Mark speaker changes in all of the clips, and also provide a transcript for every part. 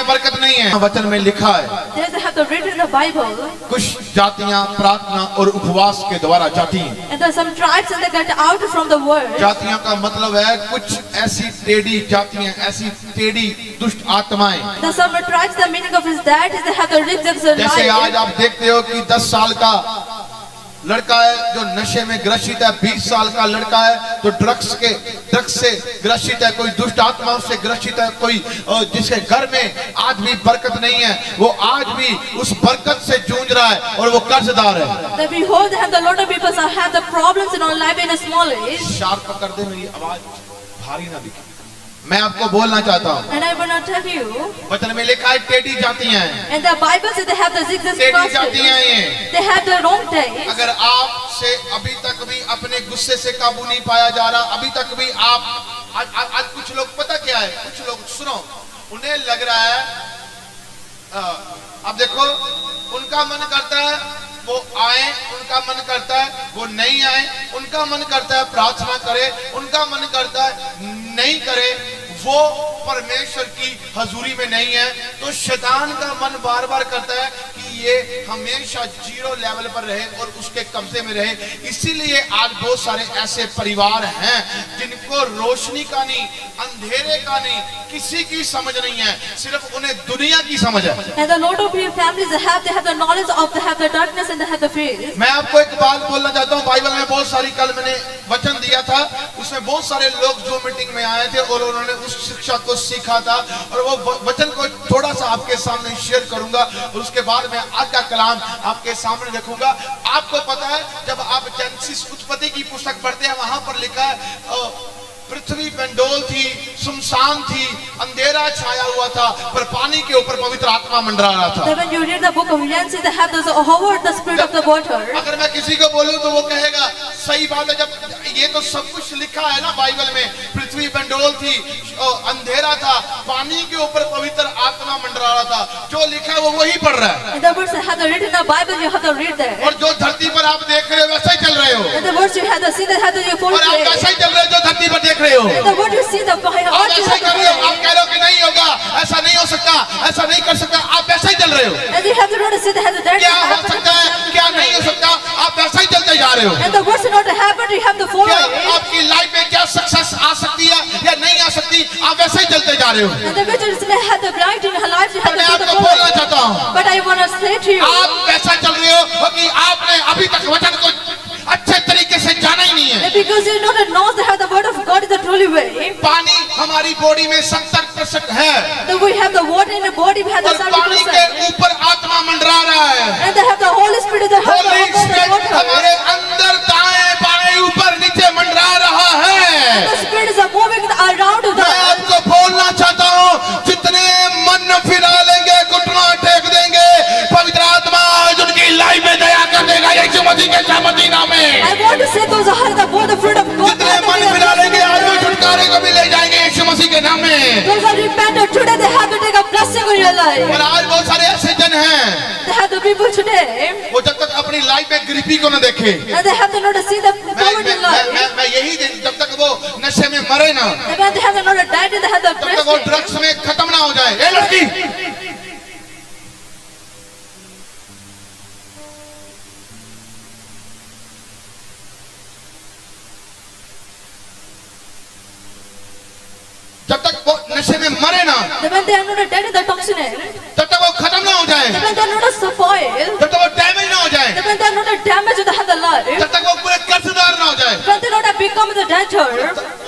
Speaker 1: में बरकत नहीं है। वचन में लिखा है
Speaker 2: There's have the written in the Bible.
Speaker 1: कुछ जातियां प्रार्थना और उपवास के द्वारा जाती हैं।
Speaker 2: And there's some tribes and they get out from the world.
Speaker 1: जातियां का मतलब है कुछ ऐसी टेढ़ी जातियां, ऐसी टेढ़ी दुष्ट आत्माएं।
Speaker 2: The some tribes, the meaning of is that is they have the rhythms and
Speaker 1: जैसे आज आप देखते हो कि 10 साल का लड़का है जो नशे में ग्रसित है, 20 साल का लड़का है तो ड्रग्स से ग्रसित है, कोई दुष्ट आत्माओं से ग्रसित है, कोई जिसके घर में आज भी बरकत नहीं है, वो आज भी उस बरकत से जूझ रहा है और वो कर्जदार है।
Speaker 2: That behold, they have the lot of people who have the problems in our life in a small age.
Speaker 1: Sharp पकड़ दे, मेरी आवाज भारी ना दिखे। मैं आपको बोलना चाहता हूँ,
Speaker 2: And I will not tell you.
Speaker 1: वचन में लिखा है टेढ़ी जातियां हैं।
Speaker 2: And the Bible says they have the zigzag
Speaker 1: टेढ़ी जातियां
Speaker 2: crosses.
Speaker 1: ये।
Speaker 2: They have the wrong days.
Speaker 1: अगर आपसे अभी तक भी अपने गुस्से से काबू नहीं पाया जा रहा, अभी तक भी आप आज कुछ लोग पता क्या है, कुछ लोग सुनो, उन्हें लग रहा है अब देखो, उनका मन करता है वो आए, उनका मन करता है वो नहीं आए, उनका मन करता है प्रार्थना करे, उनका मन करता है नहीं करे, वो परमेश्वर की हजूरी में नहीं है। तो शैतान का मन बार बार करता है कि ये हमेशा जीरो लेवल पर रहे और उसके कब्जे में रहे। इसीलिए आज बहुत सारे ऐसे परिवार हैं जिनको रोशनी का नहीं, अंधेरे का नहीं, किसी की समझ नहीं है, सिर्फ उन्हें दुनिया की समझ है।
Speaker 2: And a lot of families they have the knowledge of they have the darkness and they have the faith.
Speaker 1: मैं आपको एक बात बोलना चाहता हूँ, बाइबल में बहुत सारी, कल मैंने वचन दिया था, उसमें बहुत सारे लोग जो मीटिंग में आए थे और उन्होंने उस शिक्षा को सीखा था और वो वचन को थोड़ा सा आपके सामने शेयर करूंगा और उसके बाद मैं आज का कलाम आपके सामने रखूंगा। आपको पता है जब आप जेनेसिस उत्पत्ति की पुस्तक पढ़ते हैं, वहां पर लिखा है पृथ्वी पेंडोल थी, सुनसान थी, अंधेरा छाया हुआ था, पर पानी के ऊपर पवित्र आत्मा मंडरा रहा था।
Speaker 2: When you read the book of Genesis, they have those hovered the spirit of the water.
Speaker 1: अगर मैं किसी को बोलूं तो वो कहेगा सही बात है, जब ये तो सब कुछ लिखा है ना बाइबल में, पृथ्वी पेंडोल थी, अंधेरा था, पानी के ऊपर पवित्र आत्मा मंडरा रहा था, जो लिखा है वो वही पढ़ रहा है।
Speaker 2: And the words that have the written in the Bible, you have to read that.
Speaker 1: और जो धरती पर आप देख रहे हो वैसा ही चल रहे हो,
Speaker 2: And the words you have to see that have the full
Speaker 1: और आप वैसा ही चल रहे हो जो धरती पर देख रहे हो।
Speaker 2: And the word you see the
Speaker 1: आप ऐसा ही कर रहे हो, आप कह रहे हो कि नहीं होगा, ऐसा नहीं हो सकता, ऐसा नहीं कर सकता, आप वैसा ही चल रहे हो।
Speaker 2: And you have to notice that has the darkness.
Speaker 1: क्या हो सकता है, क्या नहीं हो सकता, आप वैसा ही चलते जा रहे हो।
Speaker 2: And the words not happen, you have to follow
Speaker 1: क्या
Speaker 2: it.
Speaker 1: आपकी लाइफ में क्या सक्सेस आ सकती है या नहीं आ सकती, आप वैसे ही चलते जा रहे हो।
Speaker 2: And the witches may have the bright in her life, you have
Speaker 1: पर
Speaker 2: to
Speaker 1: मैं
Speaker 2: see the
Speaker 1: आपको बोलना
Speaker 2: follow.
Speaker 1: चाहता हूँ,
Speaker 2: But I want to say to you,
Speaker 1: आप वैसा चल रहे हो कि आपने अभी तक वचन को अच्छे तरीके से जाना ही नहीं है।
Speaker 2: that because you don't know that the word of God is the truly way.
Speaker 1: पानी हमारी बॉडी में 70% है,
Speaker 2: That we have the water in the body, we have the
Speaker 1: और पानी के
Speaker 2: 70%.
Speaker 1: ऊपर आत्मा मंडरा रहा है।
Speaker 2: And they have the Holy Spirit, the
Speaker 1: Holi spirit
Speaker 2: water.
Speaker 1: हमारे अंदर दाएं बाएं ऊपर नीचे मंडरा रहा है।
Speaker 2: The spirits are moving around the
Speaker 1: मैं आपको बोलना चाहता हूँ, जितने मन फिरा लेंगे, घुटना टेक देंगे, पवित्र आत्मा जिनकी लाइफ में दया कर देगा यीशु मसीह के शामती नाम में।
Speaker 2: I want to say those are the fruit of God.
Speaker 1: जितने मन फिरा लेंगे आज वो छुटकारे को भी ले जाएंगे यीशु मसीह के नाम में।
Speaker 2: Those are repentant today, they have to take a blessing in your life.
Speaker 1: और आज बहुत सारे ऐसे जन हैं,
Speaker 2: They have the people today,
Speaker 1: वो जब तक अपनी लाइफ में गरीबी को न देखे,
Speaker 2: and they have to not see the poverty in life.
Speaker 1: मैं यही दिन जब तक वो नशे में मरे ना,
Speaker 2: And when they have not died, they have the
Speaker 1: तब तक वो
Speaker 2: blessing.
Speaker 1: ड्रग्स में खत्म ना हो जाए। ए लड़की, जब तक वो नशे में मरे ना,
Speaker 2: When they are not dead in the toxin,
Speaker 1: तब तक वो खत्म ना हो जाए,
Speaker 2: when they are not spoiled,
Speaker 1: जब तक वो डैमेज ना हो जाए,
Speaker 2: when they are not damaged, they have the life.
Speaker 1: जब तक वो पूरे कर्जदार ना हो जाए,
Speaker 2: When they not become the debtor,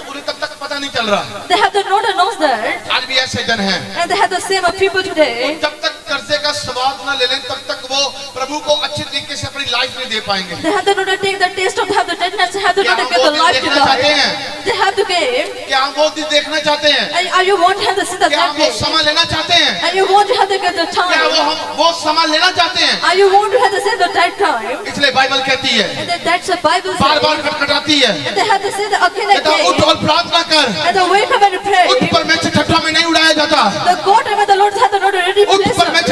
Speaker 1: उन्हें तब तक पता नहीं चल रहा।
Speaker 2: they have to not know that.
Speaker 1: आज भी ऐसे जन हैं,
Speaker 2: And they have the same people today.
Speaker 1: जब तक कर्जे का स्वाद न ले लें तब तक वो प्रभु को अच्छे तरीके से अपनी लाइफ में दे पाएंगे।
Speaker 2: They have to not take the taste of have the deadness, they have to
Speaker 1: क्या
Speaker 2: not
Speaker 1: हम
Speaker 2: get
Speaker 1: वो
Speaker 2: the
Speaker 1: दिन
Speaker 2: life to
Speaker 1: देखना चाहते
Speaker 2: God.
Speaker 1: हैं?
Speaker 2: They have to give.
Speaker 1: क्या हम वो दिन देखना चाहते हैं?
Speaker 2: And are you want to have the see the
Speaker 1: क्या हम
Speaker 2: that
Speaker 1: वो
Speaker 2: day?
Speaker 1: समय लेना चाहते हैं?
Speaker 2: And you want to have to get the
Speaker 1: क्या
Speaker 2: time?
Speaker 1: वो समय लेना चाहते हैं?
Speaker 2: Are you want to have to say the right time?
Speaker 1: इसलिए बाइबल कहती है,
Speaker 2: And that's the Bible
Speaker 1: bar bar
Speaker 2: says.
Speaker 1: खटखटाती है,
Speaker 2: And they have to say the again and
Speaker 1: कहता उठ
Speaker 2: again.
Speaker 1: और प्रार्थना कर,
Speaker 2: And the wake up and pray.
Speaker 1: उठ परमेश्वर ठट्ठा में नहीं उड़ाया जाता,
Speaker 2: The God and the Lord have the not already
Speaker 1: उठ
Speaker 2: placed.
Speaker 1: परमेश्वर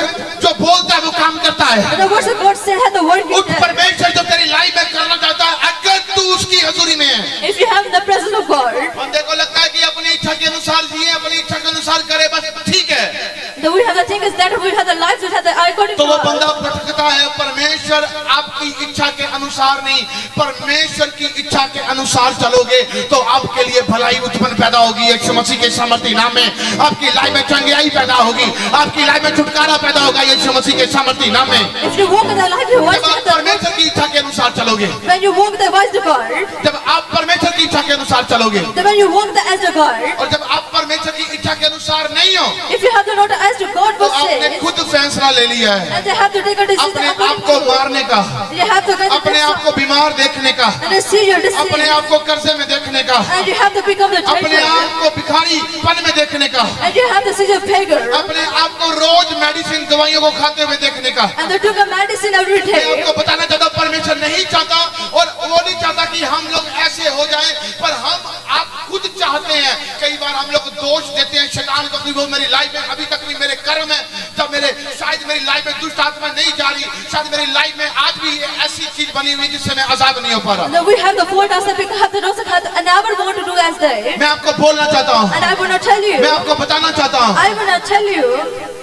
Speaker 1: जो बोलता है वो काम करता है,
Speaker 2: And the words of God said have the word
Speaker 1: उठ
Speaker 2: in there.
Speaker 1: परमेश्वर जो तेरी लाइफ में करना चाहता है, अगर तू उसकी हजूरी में है।
Speaker 2: If you have the presence of God,
Speaker 1: बंदे को लगता है कि अपनी इच्छा के अनुसार जिए, अपनी इच्छा के अनुसार करे, बस ठीक है।
Speaker 2: Then we have the thing is that we have the lives which have the according
Speaker 1: तो
Speaker 2: to
Speaker 1: वो
Speaker 2: us.
Speaker 1: बंदा भटकता है। परमेश्वर आपकी इच्छा के अनुसार नहीं, परमेश्वर की इच्छा के अनुसार चलोगे तो आपके लिए भलाई उत्पन्न पैदा होगी। यीशु मसीह के सामर्थी नाम में आपकी लाइफ में चंगाई पैदा होगी, आपकी लाइफ में छुटकारा पैदा होगा यीशु मसीह के सामर्थी नाम में।
Speaker 2: If you walk in the life, you
Speaker 1: जब
Speaker 2: worship
Speaker 1: आप
Speaker 2: the
Speaker 1: परमेश्वर की इच्छा के अनुसार चलोगे,
Speaker 2: when you walk the voice to God,
Speaker 1: जब आप परमेश्वर की इच्छा के अनुसार चलोगे,
Speaker 2: then when you walk the as to God,
Speaker 1: और जब आप परमेश्वर की इच्छा के अनुसार नहीं हो
Speaker 2: if you have the not as to God
Speaker 1: तो
Speaker 2: was
Speaker 1: आपने
Speaker 2: said,
Speaker 1: खुद फैसला ले लिया है
Speaker 2: and they have to take a decision
Speaker 1: अपने आप
Speaker 2: according
Speaker 1: को
Speaker 2: to
Speaker 1: मारने का,
Speaker 2: you have to get
Speaker 1: अपने आप को बीमार देखने का,
Speaker 2: and they see your decision,
Speaker 1: अपने आप को कर्जे में देखने का,
Speaker 2: and you have to become the
Speaker 1: अपने
Speaker 2: treasure,
Speaker 1: आप को भिखारीपन में देखने का,
Speaker 2: and you have to see your beggar,
Speaker 1: अपने आप को रोज मेडिसिन दवाइयों को खाते हुए देखने का।
Speaker 2: and they took a medicine every
Speaker 1: मैं
Speaker 2: day.
Speaker 1: आपको बताना चाहता हूं परमेश्वर नहीं चाहता और वो नहीं चाहता कि हम लोग ऐसे हो जाएं, पर आप खुद चाहते हैं। कई बार हम लोग दोष देते हैं शैतान को कि वो मेरी लाइफ में अभी तक भी मेरे कर्म है, जब शायद मेरी लाइफ में दुष्ट आत्मा नहीं जा रही, शायद मेरी लाइफ में आज भी ऐसी चीज बनी हुई जिससे मैं आजाद नहीं हो पा रहा।
Speaker 2: Now we have the fault ourselves because have the also have I never want to do as they,
Speaker 1: मैं आपको बोलना चाहता हूँ,
Speaker 2: and I will not tell you,
Speaker 1: मैं आपको बताना चाहता हूँ।
Speaker 2: I will not tell you.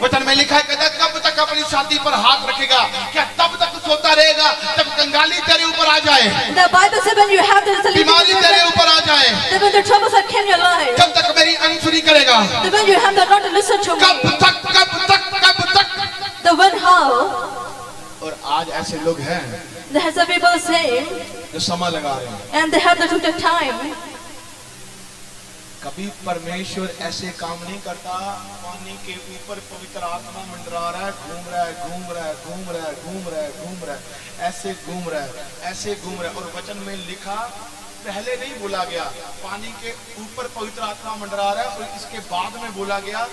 Speaker 1: वचन में लिखा है कहता है कब तक अपनी छाती पर हाथ रखेगा, क्या तब तक सोता रहेगा जब कंगाली तेरे ऊपर आ जाए,
Speaker 2: The Bible says when you have the
Speaker 1: बीमारी तेरे ऊपर आ जाए,
Speaker 2: then when the troubles are in your life,
Speaker 1: कब तक मेरी अनसुनी करेगा,
Speaker 2: then when you have the not to listen to
Speaker 1: कब
Speaker 2: me,
Speaker 1: तक कब तक कब तक।
Speaker 2: the when how,
Speaker 1: और आज ऐसे लोग हैं
Speaker 2: there has some people saying,
Speaker 1: जो समय लगा रहे हैं।
Speaker 2: and they have the took the time.
Speaker 1: कभी परमेश्वर ऐसे काम नहीं करता, पानी के ऊपर पवित्र आत्मा मंडरा रहा है, घूम रहा है, घूम रहा है, घूम रहा है, घूम रहा है, घूम रहा है, ऐसे घूम रहा है, ऐसे घूम रहा है। और वचन में लिखा पहले नहीं बोला गया पानी के ऊपर पवित्र आत्मा मंडरा रहा है, और इसके बाद में बोला गया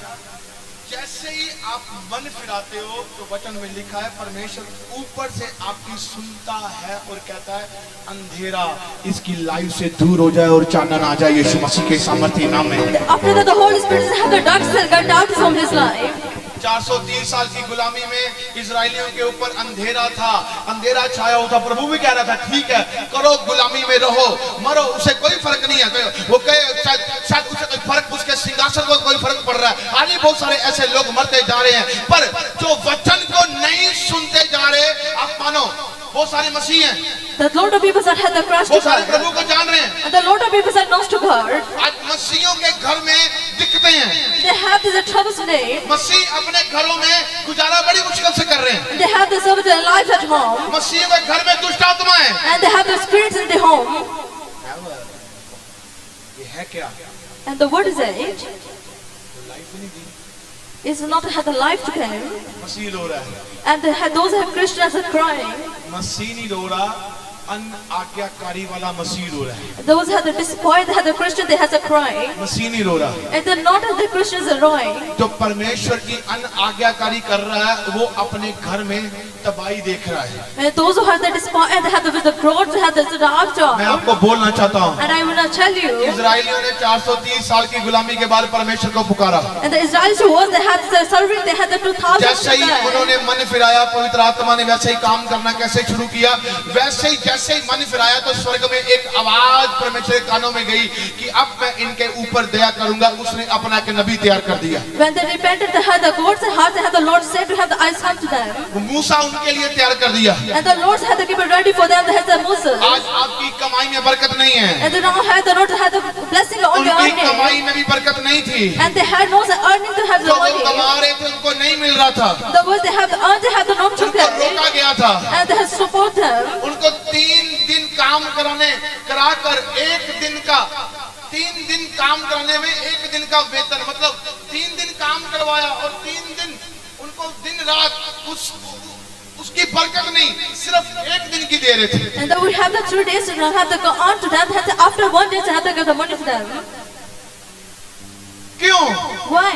Speaker 1: जैसे ही आप मन फिराते हो तो वचन में लिखा है परमेश्वर ऊपर से आपकी सुनता है और कहता है अंधेरा इसकी लाइफ से दूर हो जाए और चानन आ जाए यीशु मसीह के सामर्थी नाम में।
Speaker 2: After that, the Holy Spirit has the darkness got out from his life.
Speaker 1: 430 साल की गुलामी में इजरायलियों के ऊपर अंधेरा था, अंधेरा छाया हुआ था। प्रभु भी कह रहा था ठीक है करो, गुलामी में रहो, मरो, उसे कोई फर्क नहीं है। वो कहे शायद उसे कोई फर्क, उसके सिंहासन को कोई फर्क पड़ रहा है। आज भी बहुत सारे ऐसे लोग मरते जा रहे हैं, पर जो वचन को नहीं सुनते जा रहे, आप मानो बहुत सारे मसीह हैं,
Speaker 2: The lot of people that had the Christ to
Speaker 1: बहुत सारे
Speaker 2: God,
Speaker 1: प्रभु को जान रहे हैं,
Speaker 2: and the lot of people that knows to God,
Speaker 1: आज मसीहियों के घर में दिखते हैं।
Speaker 2: they have this troubles today.
Speaker 1: मसीह अपने घरों में गुजारा बड़ी मुश्किल से कर रहे हैं।
Speaker 2: They have the service their life at home,
Speaker 1: मसीहियों के घर में दुष्ट आत्मा है।
Speaker 2: and they have the spirits in the home.
Speaker 1: ये है क्या?
Speaker 2: And the word is it
Speaker 1: life नहीं दी,
Speaker 2: is not have the life to them,
Speaker 1: मसीह रो रहा है।
Speaker 2: and they have, those who have Christians are crying.
Speaker 1: मसीह नहीं रो रहा, अन आज्ञाकारी वाला मसीह रो रहा है।
Speaker 2: Those who have the disappointed, have the Christian, they have the crying,
Speaker 1: मसीह नहीं रो रहा,
Speaker 2: and they're not the Christians are crying.
Speaker 1: जो परमेश्वर की अन आज्ञाकारी कर रहा है वो अपने घर में तबाही देख रहा है।
Speaker 2: And those who have the disappointed, they have the growth, they have the
Speaker 1: मैं
Speaker 2: after.
Speaker 1: आपको बोलना चाहता हूँ,
Speaker 2: And I will not tell you.
Speaker 1: इजरायलियों ने 430 साल की गुलामी के बाद परमेश्वर को पुकारा।
Speaker 2: And the Israelis who was, they had the serving, they had the 2000.
Speaker 1: जैसे ही उन्होंने मन फिराया, पवित्र आत्मा ने वैसे ही काम करना कैसे शुरू किया, वैसे ही जैसे ही मन फिराया तो स्वर्ग में एक आवाज परमेश्वर के कानों में गई कि अब मैं इनके ऊपर दया करूंगा। उसने अपना के नबी तैयार कर दिया।
Speaker 2: When they repented, they had the God's heart, they had the Lord said to have the eyes come to them.
Speaker 1: मूसा उनके लिए तैयार कर दिया।
Speaker 2: And the Lord had to keep it ready for them, they had the Moses.
Speaker 1: आज आपकी कमाई में बरकत नहीं है,
Speaker 2: And they now had the Lord had the blessing on your
Speaker 1: उनकी
Speaker 2: earning.
Speaker 1: कमाई में भी बरकत नहीं थी।
Speaker 2: And they had no earning to have the
Speaker 1: जो वो
Speaker 2: money.
Speaker 1: कमा रहे थे उनको नहीं मिल रहा था,
Speaker 2: The words they have the earned, they have the not to
Speaker 1: उनको
Speaker 2: get.
Speaker 1: रोका गया था।
Speaker 2: And they had support them.
Speaker 1: उनको 3 दिन काम कराकर 1 दिन का 3 दिन काम कराने में 1 दिन का वेतन, मतलब 3 दिन काम करवाया और 3 दिन उनको दिन रात उसकी बरकत नहीं, सिर्फ 1 दिन की दे रहे थे।
Speaker 2: And then we have the 3 days to have to go on to them. Have to, after 1 day, they have to give the money to them.
Speaker 1: क्यों?
Speaker 2: Why?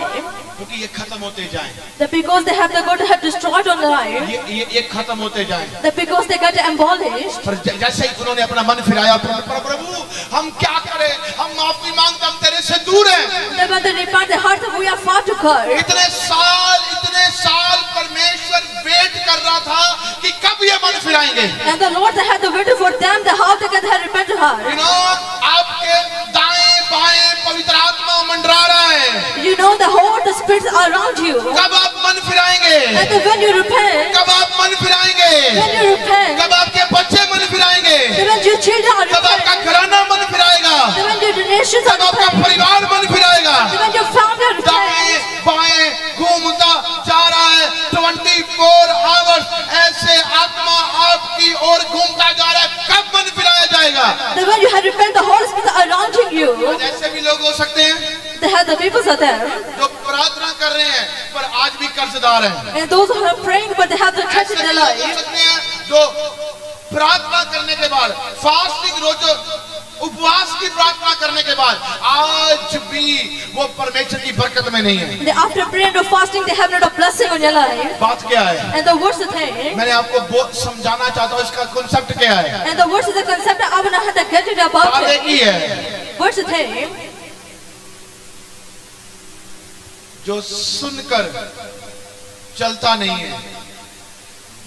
Speaker 1: क्योंकि ये खत्म होते जाएं,
Speaker 2: That because they have to go to have destroyed on the life.
Speaker 1: ये खत्म होते जाएं।
Speaker 2: That because they got abolished.
Speaker 1: पर जैसे ही उन्होंने अपना मन फिराया, प्रभु हम क्या करें, हम माफी मांगते, हम तेरे से दूर हैं।
Speaker 2: Then when they repent, the heart of we are far to God.
Speaker 1: इतने साल परमेश्वर वेट कर रहा था कि कब ये मन फिराएंगे।
Speaker 2: And the Lord they had to wait for them, the how they can have repented heart.
Speaker 1: आपके दाएं बाएं पवित्र आत्मा मंडरा रहा है।
Speaker 2: You know the whole the spirits around you.
Speaker 1: कब आप मन फिराएंगे?
Speaker 2: And then when you repent,
Speaker 1: कब आप मन फिराएंगे?
Speaker 2: when you repent,
Speaker 1: कब आपके बच्चे मन फिराएंगे?
Speaker 2: then when your children are
Speaker 1: कब आपका
Speaker 2: repent,
Speaker 1: घराना मन फिराएगा?
Speaker 2: then when your nations are
Speaker 1: कब आपका
Speaker 2: repent,
Speaker 1: परिवार मन फिराएगा?
Speaker 2: then when your family are
Speaker 1: दाएं
Speaker 2: repent,
Speaker 1: बाएं घूमता जा रहा है 24 आवर्स, ऐसे आत्मा आपकी ओर घूमता जा रहा है, कब मन फिराया जाएगा?
Speaker 2: then when you have repent, the Holy Spirit are surrounding you.
Speaker 1: ऐसे भी लोग हो सकते हैं
Speaker 2: They have the people are there,
Speaker 1: जो प्रार्थना कर रहे हैं पर आज भी कर्जदार हैं।
Speaker 2: and those who are praying but they have the church
Speaker 1: ऐसे
Speaker 2: in
Speaker 1: भी
Speaker 2: their
Speaker 1: लोग हो
Speaker 2: life.
Speaker 1: सकते हैं जो प्रार्थना करने के बाद, फास्टिंग रोजो उपवास की प्रार्थना करने के बाद आज भी वो परमेश्वर की बरकत में नहीं है।
Speaker 2: They, after prayer and fasting, they have not a blessing on your life.
Speaker 1: बात क्या है?
Speaker 2: And the words the thing,
Speaker 1: मैंने आपको समझाना चाहता हूँ इसका कॉन्सेप्ट क्या है।
Speaker 2: and the words is the concept. I will not have to get it about
Speaker 1: बात एक
Speaker 2: it.
Speaker 1: ही है,
Speaker 2: Words the thing,
Speaker 1: जो सुनकर चलता नहीं है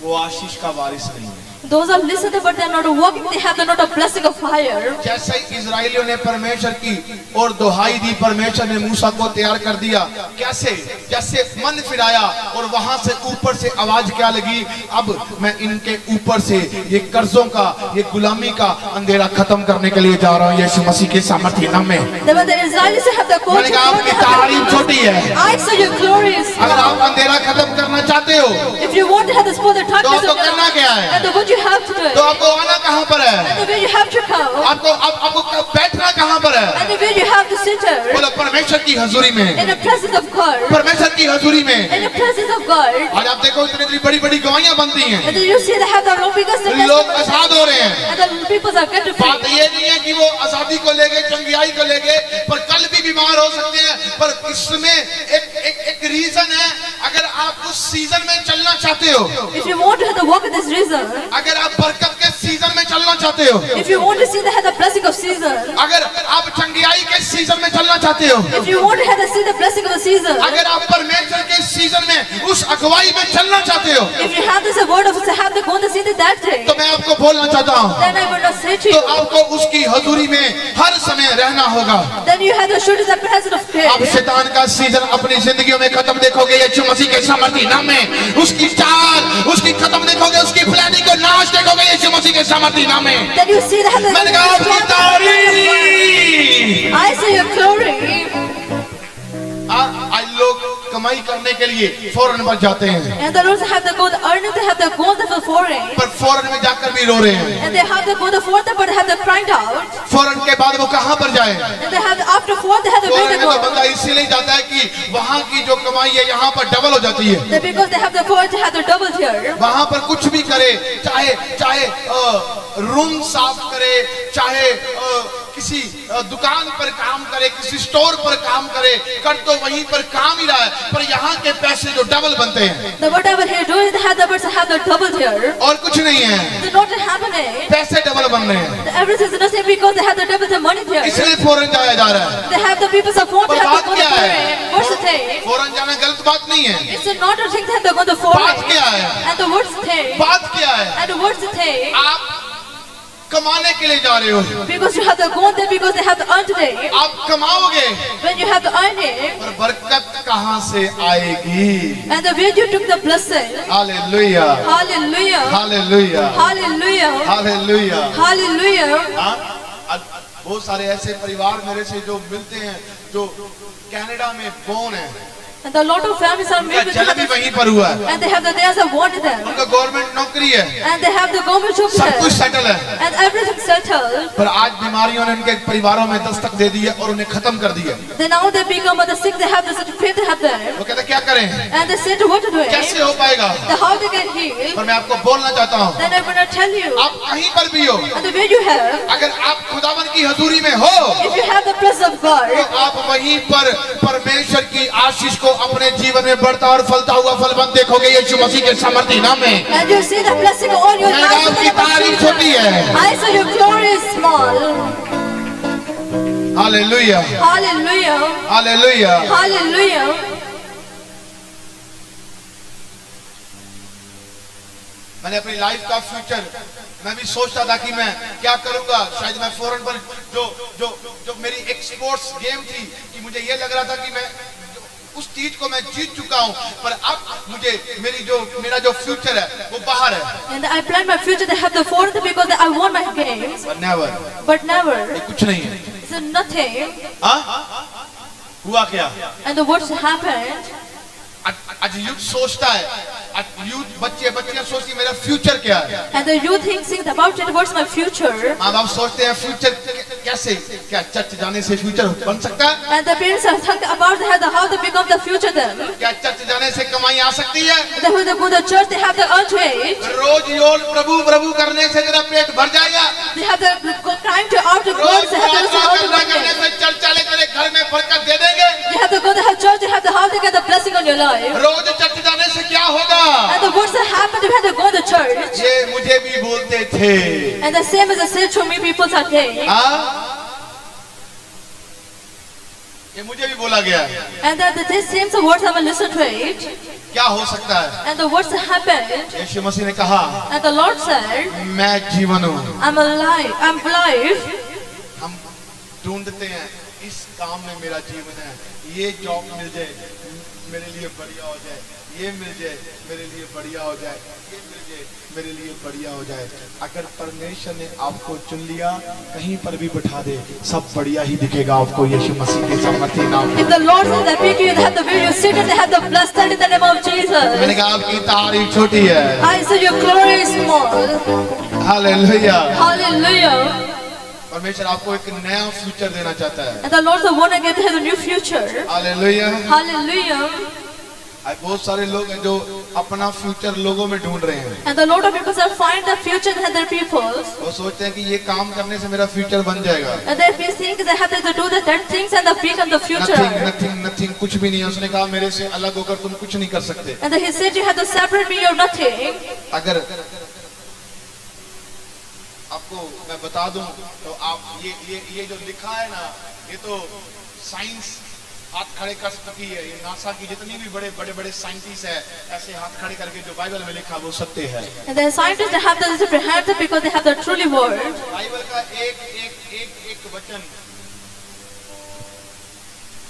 Speaker 1: वो आशीष का वारिस नहीं है।
Speaker 2: those are listening but they are not walking. They have not a blessing of fire.
Speaker 1: जैसे ही इजराइलियों ने परमेश्वर की और दुहाई दी, परमेश्वर ने मूसा को तैयार कर दिया। कैसे? जैसे मन फिराया और वहां से ऊपर से आवाज क्या लगी, अब मैं इनके ऊपर से ये कर्जों का, ये गुलामी का अंधेरा खत्म करने के लिए जा रहा हूँ यीशु मसीह के सामर्थ्य नाम में।
Speaker 2: Then when the Israelis have the
Speaker 1: मैंने कहा आपकी तारीफ छोटी है।
Speaker 2: I saw your glorious.
Speaker 1: अगर आप अंधेरा खत्म करना चाहते हो
Speaker 2: If you want to have the spot of
Speaker 1: तो
Speaker 2: darkness,
Speaker 1: आपको करना क्या है?
Speaker 2: and what you have to do,
Speaker 1: तो आपको आना कहाँ पर है?
Speaker 2: and where you have to come,
Speaker 1: आपको बैठना कहाँ पर है?
Speaker 2: and where you have to sit there,
Speaker 1: बोलो परमेश्वर की हजूरी में,
Speaker 2: in the presence of God,
Speaker 1: परमेश्वर की हजूरी में।
Speaker 2: in the presence of God.
Speaker 1: आज आप देखो इतनी बड़ी बड़ी गवाहियां बनती हैं,
Speaker 2: And then you see they have the wrong biggest
Speaker 1: लोग आजाद हो रहे हैं।
Speaker 2: and the people are getting free.
Speaker 1: बात ये नहीं है कि वो आजादी को लेके, चंगियाई को लेके, पर कल भी बीमार हो सकते हैं। पर इसमें एक रीजन है, अगर आप उस सीजन में चलना चाहते हो,
Speaker 2: If you want to have the walk in this reason,
Speaker 1: अगर आप बरकत के सीजन में चलना चाहते हो,
Speaker 2: if you want to see the blessing of season,
Speaker 1: अगर आप चंगियाई के सीजन में चलना चाहते हो,
Speaker 2: if you want to have see the blessing of the season,
Speaker 1: अगर आप परमेश्वर के सीजन में उस अगुवाई में चलना चाहते हो,
Speaker 2: if you have this word of have the going to see that day,
Speaker 1: तो मैं आपको बोलना चाहता हूँ,
Speaker 2: then I will not say to
Speaker 1: तो
Speaker 2: you,
Speaker 1: आपको उसकी हजूरी में हर समय रहना होगा।
Speaker 2: then you have to shoot the presence of
Speaker 1: आप
Speaker 2: God.
Speaker 1: शैतान का सीजन अपनी जिंदगियों में खत्म देखोगे यीशु मसीह के सामर्थ्य नाम में, उसकी चाल उसकी खत्म देखोगे, उसकी प्लानिंग को नाश देखोगे यीशु मसीह के सामर्थ्य नाम में।
Speaker 2: Then you see the
Speaker 1: मैंने कहा आपकी तारीफ।
Speaker 2: I see your glory.
Speaker 1: आज लोग कमाई करने के लिए फौरन बच जाते हैं,
Speaker 2: And the Lord have the go to earn it, they have the go to foreign,
Speaker 1: पर फौरन में जाकर भी रो रहे हैं।
Speaker 2: and they have the go to fourth, but they have the crying out,
Speaker 1: फौरन के बाद वो कहाँ पर जाए?
Speaker 2: and they have the, after fourth they have the
Speaker 1: फौरन
Speaker 2: way
Speaker 1: में
Speaker 2: to
Speaker 1: तो
Speaker 2: go.
Speaker 1: बंदा इसीलिए जाता है कि वहाँ की जो कमाई है यहाँ पर डबल हो जाती है।
Speaker 2: Then because they have the fourth, they have the double here.
Speaker 1: वहाँ पर कुछ भी करे, चाहे चाहे रूम साफ करे, चाहे किसी दुकान पर काम करे, किसी स्टोर पर काम करे, कर तो वहीं पर काम ही रहा है, पर यहाँ के पैसे जो डबल बनते हैं,
Speaker 2: The whatever he doing, they have the birds have the double here.
Speaker 1: और कुछ नहीं है,
Speaker 2: It's not happening.
Speaker 1: पैसे डबल बन रहे हैं,
Speaker 2: Everything is nothing because they have the double the money here.
Speaker 1: इसलिए फौरन जाया जा रहा है।
Speaker 2: They have the people of phone, they
Speaker 1: पर
Speaker 2: have
Speaker 1: बात
Speaker 2: to go to
Speaker 1: क्या है?
Speaker 2: foreign. What's the thing?
Speaker 1: फौरन जाना गलत बात नहीं है।
Speaker 2: It's not a thing that they go to
Speaker 1: बात
Speaker 2: foreign.
Speaker 1: क्या है?
Speaker 2: And the what's the thing?
Speaker 1: बात क्या है?
Speaker 2: And what's the thing?
Speaker 1: आप कमाने के लिए जा रहे हो,
Speaker 2: Because you have to go there because they have to earn today.
Speaker 1: आप कमाओगे,
Speaker 2: When you have to earn it,
Speaker 1: पर बरकत कहाँ से आएगी?
Speaker 2: and the way you took the blessing.
Speaker 1: Hallelujah,
Speaker 2: Hallelujah.
Speaker 1: Hallelujah,
Speaker 2: Hallelujah.
Speaker 1: Hallelujah.
Speaker 2: Hallelujah.
Speaker 1: हाँ, बहुत सारे ऐसे परिवार मेरे से जो मिलते हैं जो कनाडा में बोर्न है,
Speaker 2: And a lot of families are
Speaker 1: उनका
Speaker 2: made with
Speaker 1: जन्म भी वहीं पर हुआ है,
Speaker 2: and they have the days of one of them.
Speaker 1: उनका गवर्नमेंट नौकरी है,
Speaker 2: And they have the government job
Speaker 1: सब कुछ
Speaker 2: there.
Speaker 1: सेटल है,
Speaker 2: And everything settled.
Speaker 1: पर आज बीमारियों ने उनके परिवारों में दस्तक दे दी है और उन्हें खत्म कर दिया।
Speaker 2: Then now they become the sick, they have the certificate, they have them.
Speaker 1: वो कहते क्या करें,
Speaker 2: And they said what to do.
Speaker 1: कैसे हो पाएगा?
Speaker 2: The how they get healed.
Speaker 1: पर मैं आपको बोलना चाहता हूँ,
Speaker 2: Then I'm gonna tell you.
Speaker 1: आप कहीं पर भी हो,
Speaker 2: And the way you have,
Speaker 1: अगर आप खुदावन की हजूरी में हो,
Speaker 2: if you have the presence of God,
Speaker 1: तो आप वहीं पर परमेश्वर की आशीष को अपने जीवन में बढ़ता और फलता हुआ फलवंत देखोगे यीशु मसीह के सामर्थ्य नाम में।
Speaker 2: and you see the blessing on your
Speaker 1: मैं
Speaker 2: life.
Speaker 1: आपकी तारीफ छोटी है।
Speaker 2: I saw your glory is small.
Speaker 1: Hallelujah,
Speaker 2: Hallelujah.
Speaker 1: Hallelujah.
Speaker 2: Hallelujah.
Speaker 1: मैंने अपनी लाइफ का फ्यूचर मैं भी सोचता था कि मैं क्या करूंगा, शायद मैं फॉरेन पर जो जो जो मेरी एक स्पोर्ट्स गेम थी कि मुझे ये लग रहा था कि मैं उस चीज को मैं जीत चुका हूँ, पर अब मुझे मेरा जो फ्यूचर है वो बाहर है।
Speaker 2: And I plan my future to have the fourth because I won my games. But never.
Speaker 1: ये कुछ नहीं है।
Speaker 2: It's nothing.
Speaker 1: हुआ क्या?
Speaker 2: And the worst happened.
Speaker 1: आज यूथ सोचता है, आज यूथ बच्चियां सोचती मेरा फ्यूचर क्या है।
Speaker 2: And the youth thinks about it. What's my future?
Speaker 1: माँ बाप सोचते हैं फ्यूचर कैसे, क्या चर्च जाने से फ्यूचर बन सकता है?
Speaker 2: And the parents are thinking about how to become the future then.
Speaker 1: क्या चर्च जाने से कमाई आ सकती है?
Speaker 2: When they go to church, they have the earn to eat.
Speaker 1: रोज योल प्रभु प्रभु करने से तेरा पेट भर जाएगा।
Speaker 2: They have the time to out to God. They have to out to
Speaker 1: करने से चर्च वाले तेरे घर में बरकत दे देंगे।
Speaker 2: You have to go to the church. You have to how to get the blessing on your life.
Speaker 1: रोज church जाने से क्या होगा?
Speaker 2: And the worst that happened, you have to go to church.
Speaker 1: ये मुझे भी बोलते थे।
Speaker 2: And the same as I said to me, people are saying.
Speaker 1: ये मुझे भी बोला गया।
Speaker 2: And that the same words I will listen to it.
Speaker 1: क्या हो सकता है?
Speaker 2: And the words that happened.
Speaker 1: यीशु मसीह ने कहा।
Speaker 2: And the Lord said.
Speaker 1: मैं जीवन हूँ।
Speaker 2: I'm alive. I'm alive.
Speaker 1: हम ढूंढते हैं इस काम में मेरा जीवन है, ये जॉब मिल जाए मेरे लिए बढ़िया हो जाए, ये मिल जाए मेरे लिए बढ़िया हो जाए, ये मिल जाए मेरे लिए बढ़िया हो जाए। अगर परमेश्वर ने आपको चुन लिया, कहीं पर भी बैठा दे, सब बढ़िया ही दिखेगा आपको यीशु मसीह के सामर्थ्य नाम में।
Speaker 2: If the Lord says that pick you, they have the way you sit and they have the blessed in the name of Jesus.
Speaker 1: मैंने कहा आपकी तारीफ छोटी है।
Speaker 2: I said your glory is small.
Speaker 1: Hallelujah.
Speaker 2: Hallelujah.
Speaker 1: परमेश्वर आपको एक नया फ्यूचर देना चाहता है।
Speaker 2: And the Lord want to give him a new future.
Speaker 1: Hallelujah.
Speaker 2: Hallelujah.
Speaker 1: आज बहुत सारे लोग हैं जो अपना फ्यूचर लोगों में ढूंढ रहे हैं।
Speaker 2: And the lot of people are find the future in other people.
Speaker 1: वो सोचते हैं कि ये काम करने से मेरा फ्यूचर बन जाएगा।
Speaker 2: And they think they have to do that things and they become the future.
Speaker 1: Nothing, कुछ भी नहीं है। उसने कहा मेरे से अलग होकर तुम कुछ नहीं कर सकते।
Speaker 2: And he said you have to separate me or nothing.
Speaker 1: अगर आपको मैं बता दूं तो आप ये जो लिखा है ना, ये तो साइंस हाथ खड़े कर सकती है। ये नासा की जितनी भी बड़े साइंटिस्ट है, ऐसे हाथ खड़े करके जो बाइबल में लिखा वो सत्य है।
Speaker 2: And the scientists have the different hands because they have the truly word.
Speaker 1: Bible का एक वचन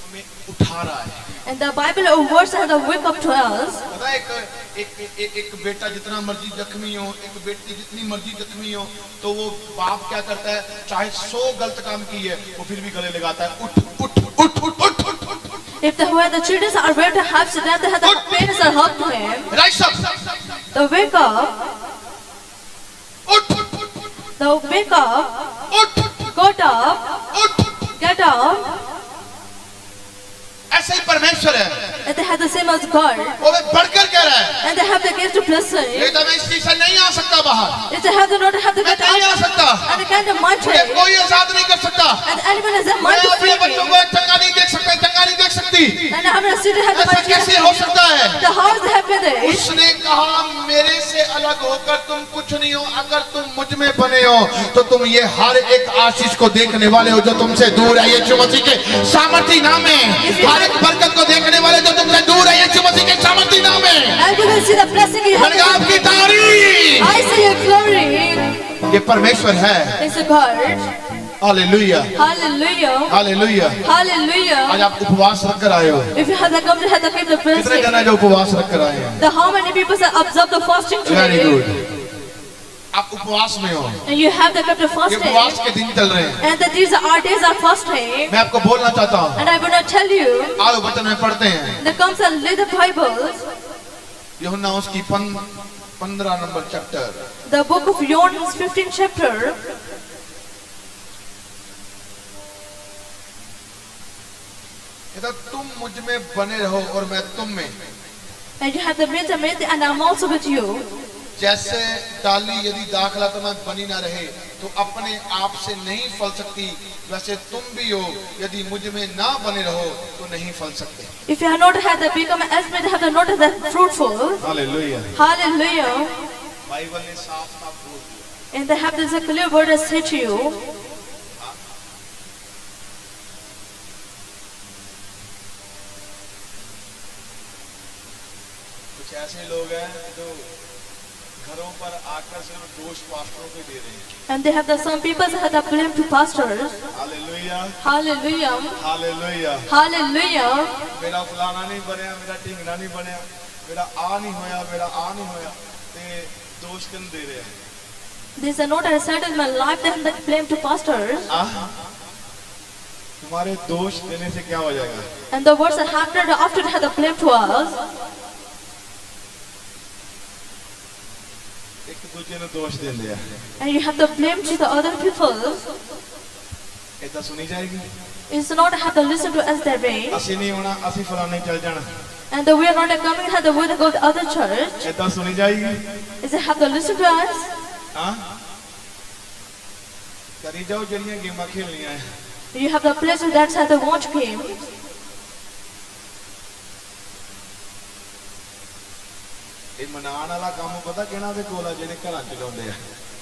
Speaker 1: हमें उठा रहा है।
Speaker 2: And the Bible words have to wake up to us.
Speaker 1: पता है एक बेटा जितना मर्जी जख्मी हो, एक बेटी जितनी मर्जी जख्मी हो, तो वो बाप क्या करता है, चाहे 100 गलत काम की है, वो फिर भी गले लगाता है, उठ उठ उठ उठ उठ उठ उठ।
Speaker 2: If the children are ready to have them, they have the parents are help to him.
Speaker 1: Rise up.
Speaker 2: The wake up.
Speaker 1: उठ उठ उठ।
Speaker 2: The wake up.
Speaker 1: उठ
Speaker 2: Got up.
Speaker 1: उठ।
Speaker 2: Get up.
Speaker 1: ऐसे ही परमेश्वर है।
Speaker 2: And they have the same as God.
Speaker 1: वो बढ़कर कह रहा है।
Speaker 2: And they have the gift to blessing.
Speaker 1: ये तो मैं इस चीज से नहीं आ सकता बाहर।
Speaker 2: If they have the not have the
Speaker 1: मैं
Speaker 2: get
Speaker 1: नहीं आ
Speaker 2: out.
Speaker 1: सकता।
Speaker 2: And they can't mind
Speaker 1: मुझे
Speaker 2: it.
Speaker 1: कोई आजाद नहीं कर सकता।
Speaker 2: And anyone has a
Speaker 1: मैं
Speaker 2: mind to
Speaker 1: अपने
Speaker 2: free
Speaker 1: बच्चों
Speaker 2: me.
Speaker 1: को चंगा नहीं देख सकता, चंगा नहीं देख सकती।
Speaker 2: And I'm gonna sit and have the
Speaker 1: ऐसा
Speaker 2: mind
Speaker 1: कैसे हो सकता है?
Speaker 2: The house they have with it.
Speaker 1: उसने कहा मेरे से अलग होकर तुम कुछ नहीं हो, अगर तुम मुझ में बने हो तो तुम ये हर एक आशीष को देखने वाले हो जो तुमसे दूर है। यीशु मसीह के सामर्थ्य नाम में हर एक बरकत को देखने वाले जो तुमसे दूर है, यीशु मसीह के सामर्थ्य नाम में।
Speaker 2: And you will see the blessing you have.
Speaker 1: मैंने कहा आपकी तारीफ।
Speaker 2: I see your glory.
Speaker 1: ये परमेश्वर है।
Speaker 2: It's a God.
Speaker 1: Hallelujah
Speaker 2: Hallelujah.
Speaker 1: Hallelujah.
Speaker 2: Hallelujah.
Speaker 1: आज आप उपवास रखकर आए हो।
Speaker 2: If you have the come to have the keep the
Speaker 1: कितने
Speaker 2: blessing.
Speaker 1: जन है जो उपवास रखकर आए हैं?
Speaker 2: The how many people have observed the fasting
Speaker 1: very
Speaker 2: today?
Speaker 1: Good. आप उपवास में हो,
Speaker 2: And you have the kept the
Speaker 1: ये
Speaker 2: fasting.
Speaker 1: उपवास के दिन चल रहे हैं।
Speaker 2: And that these are days are fasting.
Speaker 1: मैं आपको बोलना चाहता हूँ,
Speaker 2: And I will not tell you.
Speaker 1: आओ वचन में पढ़ते हैं।
Speaker 2: There comes and read the Bible.
Speaker 1: यूहन्ना उसकी 15 number chapter.
Speaker 2: The book of John's 15th chapter.
Speaker 1: कहता तुम मुझ में बने रहो और मैं तुम में।
Speaker 2: And you have the meat and I'm also with you.
Speaker 1: जैसे डाली यदि दाखला तो मैं बनी ना रहे तो अपने आप से नहीं फल सकती, वैसे तुम भी हो, यदि मुझ में ना बने रहो तो नहीं फल सकते।
Speaker 2: If you have not had the become as many have not had the fruitful.
Speaker 1: Hallelujah.
Speaker 2: Hallelujah.
Speaker 1: Bible ने साफ-साफ बोल दिया।
Speaker 2: And they have this clear word to say to you.
Speaker 1: कुछ ऐसे लोग हैं जो घरों पर आकर सिर्फ दोष पास्टरों पे दे रहे हैं।
Speaker 2: And they have some people that have the blame to pastors.
Speaker 1: Hallelujah
Speaker 2: Hallelujah.
Speaker 1: Hallelujah.
Speaker 2: Hallelujah.
Speaker 1: मेरा फलाना नहीं बनया, मेरा ढिंगना नहीं बनया, मेरा आ नहीं होया, मेरा आ नहीं होया, ते दोष किन दे रहे हैं?
Speaker 2: These are not settled in my life. They have the blame to pastors.
Speaker 1: तुम्हारे दोष देने से क्या हो जाएगा?
Speaker 2: And the words that happened after they had the blame to us.
Speaker 1: एक दूसरे ने दोष दे दिया।
Speaker 2: And you have the blame to the other people.
Speaker 1: ऐसा सुनी जाएगी?
Speaker 2: It's not have to listen to us their way.
Speaker 1: असी नहीं होना, असी फलाने चल जाना।
Speaker 2: And we are not coming have the word to go to other church.
Speaker 1: ऐसा सुनी जाएगी?
Speaker 2: Is it have to listen to us?
Speaker 1: हाँ? करी जाओ जलियां गेमां खेलनियां हैं।
Speaker 2: You have the pleasure that's have to watch games.
Speaker 1: ये मनाने वाला काम पता कहना दे कोला जिन्हें घर चलाते हैं।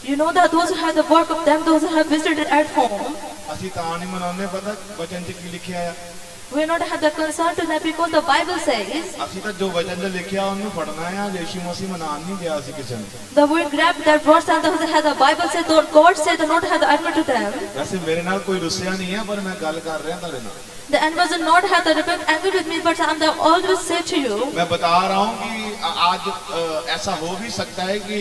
Speaker 2: You know that those who have the work of them, those who have visited at home.
Speaker 1: असी तां नहीं मनाने पता वचन च की लिखा है।
Speaker 2: We are not have the concern to that because the Bible says.
Speaker 1: असी तो जो वचन च लिखा उन्हें पढ़ना है। यीशु मसीह मनान नहीं दिया असी किसी ने।
Speaker 2: The word grab that verse and those who have the Bible says, God said, do not have to admit to them.
Speaker 1: वैसे मेरे नाल कोई रुस्या नहीं है, पर मैं गल कर रहा तारे नाल।
Speaker 2: The enemy does not have the repent angry with me, but I'm the always say to you.
Speaker 1: मैं बता रहा हूँ कि आज ऐसा हो भी सकता है कि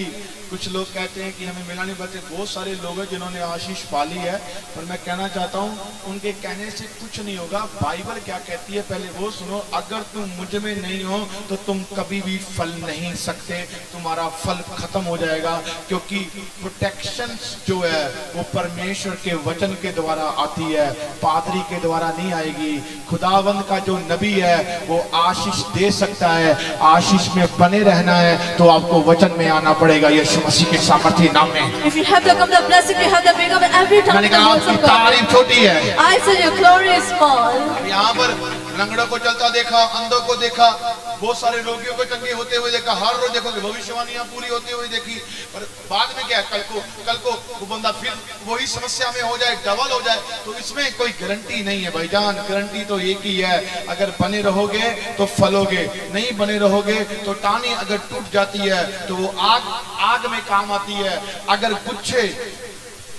Speaker 1: कुछ लोग कहते हैं कि हमें मिला नहीं, बल्कि बहुत सारे लोग हैं जिन्होंने आशीष पाली है, पर मैं कहना चाहता हूँ उनके कहने से कुछ नहीं होगा। बाइबल क्या कहती है पहले वो सुनो। अगर तुम मुझ में नहीं हो तो तुम कभी भी फल नहीं सकते, तुम्हारा फल खत्म हो जाएगा, क्योंकि प्रोटेक्शन जो है वो परमेश्वर के वचन के द्वारा आती है, पादरी के द्वारा नहीं आएगी। खुदावंद का जो नबी है वो आशीष दे सकता है। आशीष में बने रहना है तो आपको वचन में आना पड़ेगा यीशु मसीह के सामर्थी नाम में।
Speaker 2: If you have to come the blessing, you have to pick up every time.
Speaker 1: मैंने कहा आपकी तारीफ छोटी है।
Speaker 2: I say your glory is small.
Speaker 1: यहाँ पर लंगड़ों को चलता देखा, अंधों को देखा, बहुत सारे रोगियों को चंगे होते हुए देखा, हर रोज देखोगे भविष्यवाणियां पूरी होती हुई देखी, पर बाद में क्या है, कल को वो बंदा फिर वही समस्या में हो जाए, डबल हो जाए, तो इसमें कोई गारंटी नहीं है भाईजान। गारंटी तो एक ही है, अगर बने रहोगे तो फलोगे, नहीं बने रहोगे तो टानी अगर टूट जाती है तो वो आग में काम आती है। अगर गुच्छे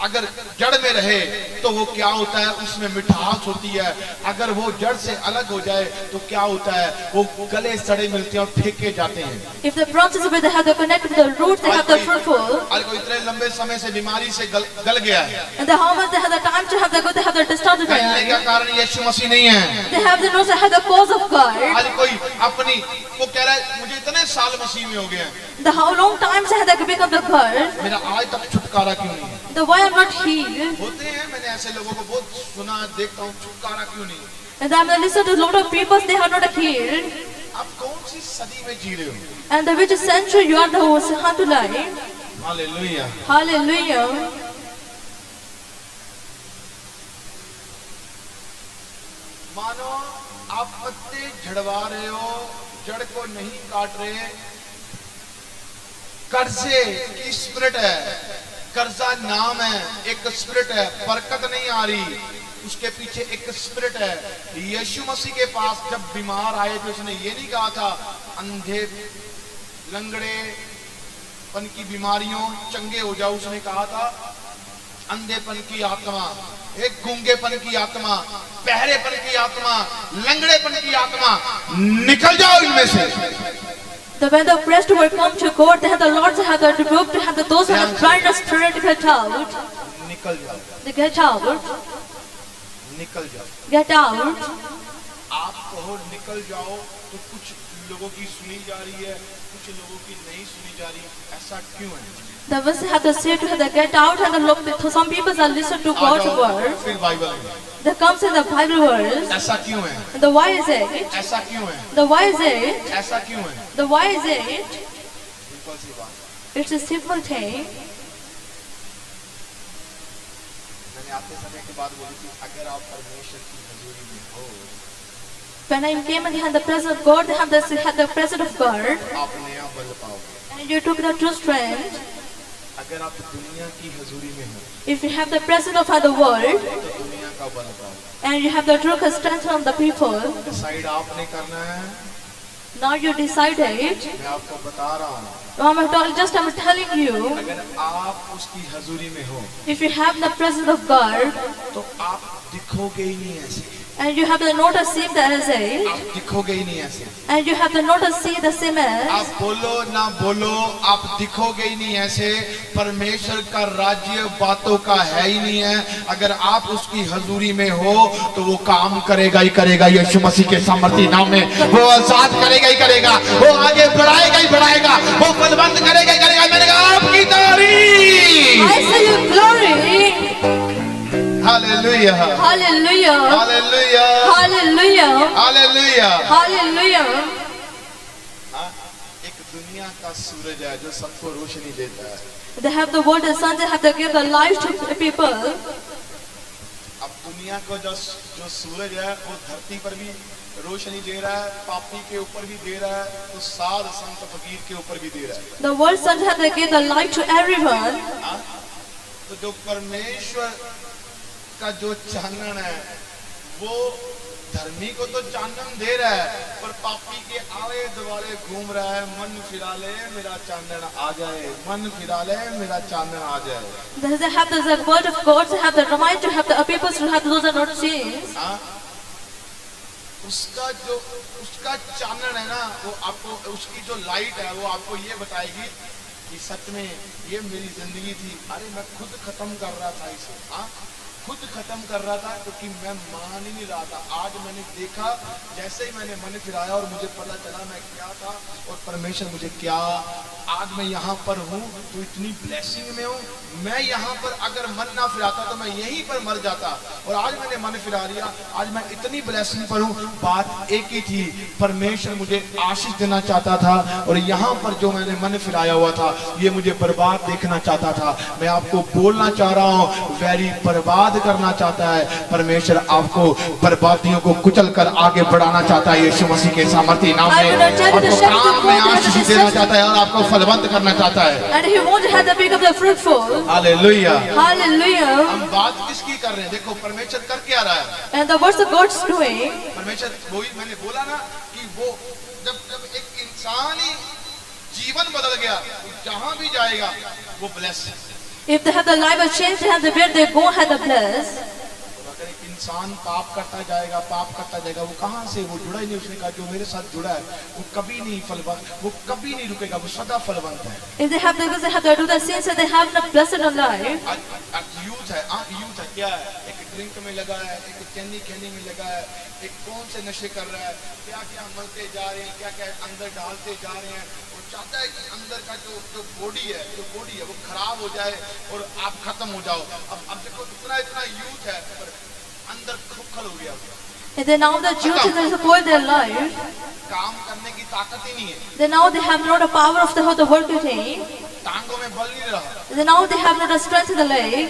Speaker 1: अगर जड़ में रहे तो वो क्या होता है, उसमें मिठास होती है। अगर वो जड़ से अलग हो जाए तो क्या होता है, वो गले सड़े मिलते हैं और फेंके जाते हैं।
Speaker 2: If the branches where they have to connect with the roots, they have the fruitful.
Speaker 1: आज कोई इतने लंबे समय से बीमारी से गल गया है,
Speaker 2: And the how much they have the time to have the good, they have the distorted.
Speaker 1: गलने का कारण यीशु मसीह नहीं है।
Speaker 2: They have the knows they have the cause of God.
Speaker 1: आज कोई अपनी वो कह रहा है मुझे इतने साल मसीह में हो गए हैं,
Speaker 2: The how long times they have to become the God.
Speaker 1: मेरा आज तक छुटकारा क्यों नहीं है?
Speaker 2: The why I'm not healed.
Speaker 1: होते हैं, मैंने ऐसे लोगों को बहुत सुना, देखता हूँ, छुटकारा क्यों नहीं?
Speaker 2: And I'm listening to a lot of people, they are not healed.
Speaker 1: आप कौन सी सदी में जी रहे हो?
Speaker 2: And the which century you are the host how to lie.
Speaker 1: Hallelujah.
Speaker 2: Hallelujah.
Speaker 1: मानो आप पत्ते झड़वा रहे हो, जड़ को नहीं काट रहे। कर्जे की स्पिरिट है, कर्जा नाम है, एक स्पिरिट है, बरकत नहीं आ रही, उसके पीछे एक स्पिरिट है। यीशु मसीह के पास जब बीमार आए थे उसने ये नहीं कहा था अंधे लंगड़े पन की बीमारियों चंगे हो जाओ, उसने कहा था अंधेपन की आत्मा, एक गूंगेपन की आत्मा, बहरेपन की आत्मा, लंगड़ेपन की आत्मा निकल जाओ इनमें से।
Speaker 2: When the oppressed were come to God, they have the Lord have the rebuke to have the those who have blind of spirit get out.
Speaker 1: निकल जाओ,
Speaker 2: They get out.
Speaker 1: निकल जाओ,
Speaker 2: Get out.
Speaker 1: आप कहो निकल जाओ तो कुछ लोगों की सुनी जा रही है, कुछ लोगों की नहीं सुनी जा रही, ऐसा क्यों है?
Speaker 2: The verse have to say to have the get out and the look. Some people are listen to God's word.
Speaker 1: फिर बाइबल में
Speaker 2: That comes in the Bible verse.
Speaker 1: ऐसा क्यों है?
Speaker 2: And the why is it?
Speaker 1: ऐसा क्यों है?
Speaker 2: The why is it?
Speaker 1: ऐसा क्यों है?
Speaker 2: The why is it?
Speaker 1: Simple सी बात,
Speaker 2: It's a simple thing.
Speaker 1: मैंने आते समय की बात बोली थी, अगर आप परमेश्वर की हजूरी में हो,
Speaker 2: When I came and had the presence of God, they have the presence of God.
Speaker 1: आप नया बल पाओगे।
Speaker 2: And you took the true strength.
Speaker 1: अगर आप दुनिया की हजूरी में हो
Speaker 2: If you have the presence of the world,
Speaker 1: तो दुनिया का बल पाओगे।
Speaker 2: and you have the true strength from the people,
Speaker 1: decide आपने करना है,
Speaker 2: Now you decided.
Speaker 1: मैं आपको बता रहा हूँ,
Speaker 2: I'm telling you,
Speaker 1: अगर आप उसकी हजूरी में हो
Speaker 2: if you have the presence of God
Speaker 1: तो आप दिखोगे ही नहीं ऐसे,
Speaker 2: and you have the not to see the as a,
Speaker 1: आप दिखोगे ही नहीं ऐसे,
Speaker 2: and you have the not to see the same as,
Speaker 1: आप बोलो ना बोलो आप दिखोगे ही नहीं ऐसे। परमेश्वर का राज्य बातों का है ही नहीं है। अगर आप उसकी हजूरी में हो तो वो काम करेगा ही करेगा। यीशु मसीह के सामर्थी नाम में वो आजाद करेगा ही करेगा, वो आगे बढ़ाएगा ही बढ़ाएगा, वो बलवंत करेगा ही करेगा। मैंने कहा आपकी तारीफ।
Speaker 2: I say you glory.
Speaker 1: Hallelujah,
Speaker 2: Hallelujah.
Speaker 1: Hallelujah,
Speaker 2: Hallelujah.
Speaker 1: Hallelujah.
Speaker 2: Hallelujah.
Speaker 1: हाँ, एक दुनिया का सूरज है जो सबको रोशनी देता है।
Speaker 2: They have the world and sun, they have to give the life to people.
Speaker 1: अब दुनिया को जो सूरज है वो धरती पर भी रोशनी दे रहा है, पापी के ऊपर भी दे रहा है, तो साध संत फकीर के ऊपर भी दे रहा है।
Speaker 2: The world sun have to give the light to everyone.
Speaker 1: हाँ? तो जो परमेश्वर का जो चानन है वो धर्मी को तो चानन दे रहा है, पर पापी के आले दुआले घूम रहा है। मन फिरा ले मेरा चानन आ जाए, मन फिरा ले मेरा चानन आ जाए।
Speaker 2: They have the word of God, they have the remind to have the people to have those are not changed.
Speaker 1: हाँ? उसका चानन है ना, वो आपको उसकी जो लाइट है वो आपको ये बताएगी कि सच में ये मेरी जिंदगी थी। अरे मैं खुद खत्म कर रहा था इसे, हाँ खुद खत्म कर रहा था क्योंकि मैं मान ही नहीं रहा था। आज मैंने देखा, जैसे ही मैंने मन फिराया और मुझे पता चला मैं क्या था और परमेश्वर मुझे क्या, आज मैं यहाँ पर हूँ तो इतनी ब्लेसिंग में हूँ। मैं यहाँ पर अगर मन ना फिराता तो मैं यहीं पर मर जाता, और आज मैंने मन फिरा लिया, आज मैं इतनी ब्लेसिंग पर हूँ। बात एक ही थी, परमेश्वर मुझे आशीष देना चाहता था और यहाँ पर जो मैंने मन फिराया हुआ था ये मुझे बर्बाद देखना चाहता था। मैं आपको बोलना चाह रहा हूँ, वैरी बर्बाद करना चाहता है, परमेश्वर आपको बर्बादियों को कुचल कर आगे बढ़ाना चाहता है। यीशु मसीह के सामर्थी नाम में आपको काम में आशीष देना चाहता है और आपको फलवंत करना चाहता है।
Speaker 2: And he wants to have the become the fruitful.
Speaker 1: Hallelujah.
Speaker 2: Hallelujah.
Speaker 1: हम बात किसकी कर रहे हैं? देखो परमेश्वर कर क्या रहा है।
Speaker 2: And the words of God's doing.
Speaker 1: परमेश्वर वही मैंने बोला ना कि वो जब एक इंसानी जीवन बदल गया, जहां भी जाएगा वो bless.
Speaker 2: If they have the life of change, they have the where they go have the bless.
Speaker 1: अगर एक इंसान पाप करता जाएगा, वो कहाँ से, वो जुड़ा ही नहीं। उसने कहा जो मेरे साथ जुड़ा है वो कभी नहीं फलवंत, वो कभी नहीं रुकेगा, वो सदा फलवंत है।
Speaker 2: If they have to do the sins, they have not blessed on life.
Speaker 1: Youth है क्या है? एक ड्रिंक में लगा है, एक कैनी में लगा है, एक कौन से नशे कर रहा है, क्या क्या मलते जा रहे हैं, क्या क्या अंदर डालते जा रहे हैं। वो चाहता है कि अंदर का जो बॉडी है वो खराब हो जाए और आप खत्म हो जाओ। अब देखो इतना यूथ है पर अंदर खोखल हो गया।
Speaker 2: And then now the Jews they support their life.
Speaker 1: काम करने की ताकत ही नहीं है।
Speaker 2: Then now they have not the power of the working.
Speaker 1: टांगों में बल नहीं रहा।
Speaker 2: Then now they have not the strength in the leg.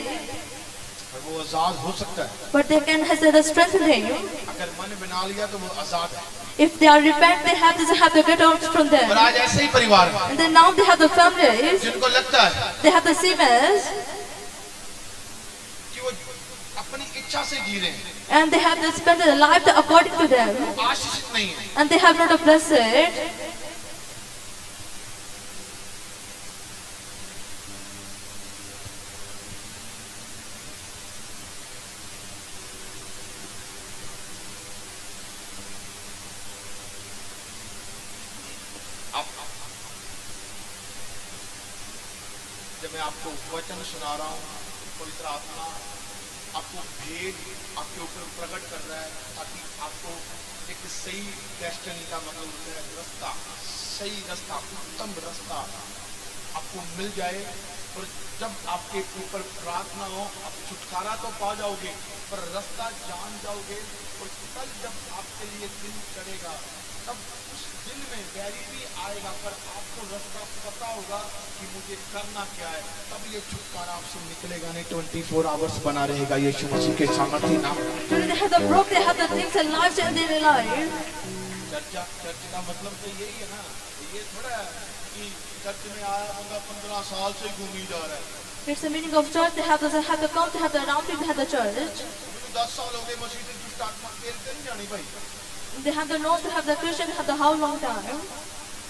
Speaker 1: वो आजाद हो सकता है,
Speaker 2: but they can have the strength in him.
Speaker 1: अगर मन बना लिया तो वो आजाद है।
Speaker 2: If they are repent, they have to get out from them.
Speaker 1: और आज ऐसे ही परिवार है,
Speaker 2: And then now they have the families.
Speaker 1: जिनको लगता है
Speaker 2: They have the siblings.
Speaker 1: कि वो अपनी इच्छा से जी रहे हैं,
Speaker 2: And they have to spend their life according to them.
Speaker 1: आशीषित नहीं है।
Speaker 2: And they have not a blessed.
Speaker 1: जब मैं आपको वचन सुना रहा हूँ, पवित्र आत्मा आपको भेद आपके ऊपर प्रकट कर रहा है ताकि आपको एक सही डेस्टिनी का मतलब होता है रास्ता, सही रास्ता, उत्तम रास्ता आपको मिल जाए। और जब आपके ऊपर प्रार्थना हो, आप छुटकारा तो पा जाओगे पर रास्ता जान जाओगे। और कल जब आपके लिए दिन चढ़ेगा तब उस दिन में बैरी भी आएगा पर आपको रास्ता पता होगा कि मुझे करना क्या है। तब ये छुटकारा आपसे निकलेगा नहीं, 24 आवर्स बना रहेगा यीशु मसीह के सामर्थी नाम।
Speaker 2: They have the broke, they have the things and lives in their life.
Speaker 1: Church का मतलब तो यही है ना, ये थोड़ा है कि चर्च में आया बंदा 15 साल से घूमी जा रहा है।
Speaker 2: It's the meaning of church. They have to come, they have the around it, they have the church.
Speaker 1: 10 साल हो गए मसीह से दुष्ट आत्मा तेल नहीं जानी भाई।
Speaker 2: They have the known to have the Christian have the how long time.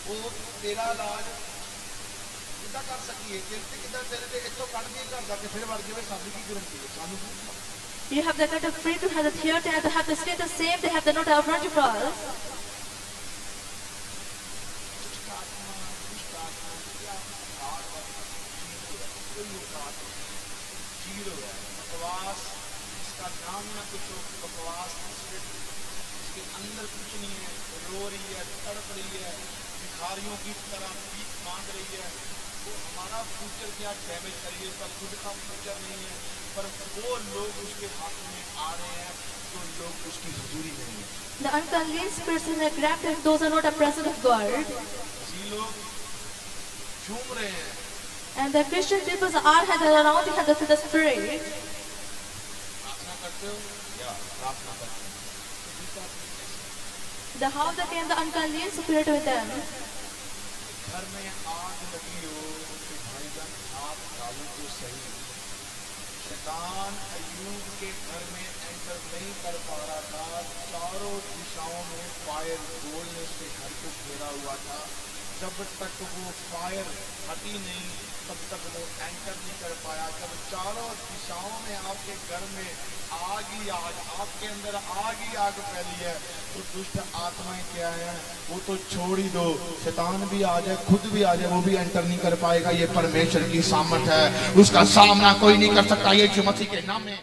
Speaker 1: वो तेरा इलाज कितना कर सकी है कितने कितना तेरे पे इतो कट के घर जाके फिर मर जावे सानू की गारंटी है सानू
Speaker 2: You have the kind of free to have the theater and to have the stay the same. They have the not of 24.
Speaker 1: बकवास इसका नाम ना कुछ हो बकवास इसके अंदर कुछ नहीं है रो रही है तड़प रही है भिखारियों की तरह भीख मांग रही है तो हमारा फ्यूचर क्या डैमेज करिए उसका खुद का फ्यूचर नहीं है पर वो लोग उसके हाथ में आ रहे हैं जो लोग उसकी हुजूरी नहीं है
Speaker 2: The unclean spirits in the graft and those are not a present of God.
Speaker 1: जी लोग झूम रहे हैं
Speaker 2: And the Christian people are had around you have the spirit.
Speaker 1: प्रार्थना करते हो या प्रार्थना करते हो
Speaker 2: The how they came the unclean spirit with them.
Speaker 1: घर में आग लगी हो तो भाईजान हाथ डालो तो सही शैतान अय्यूब के घर में एंटर नहीं कर पा रहा था चारों दिशाओं में फायर गोल ने उसके घर को घेरा हुआ था जब तक वो फायर हटी नहीं तब तक वो एंटर नहीं कर पाया जब चारों दिशाओं में आपके घर में आग ही आग आपके अंदर आग ही आग फैली है तो दुष्ट आत्माएं क्या है वो तो छोड़ ही दो शैतान भी आ जाए खुद भी आ जाए वो भी एंटर नहीं कर पाएगा ये परमेश्वर की सामर्थ है उसका सामना कोई नहीं कर सकता यीशु मसीह के नाम में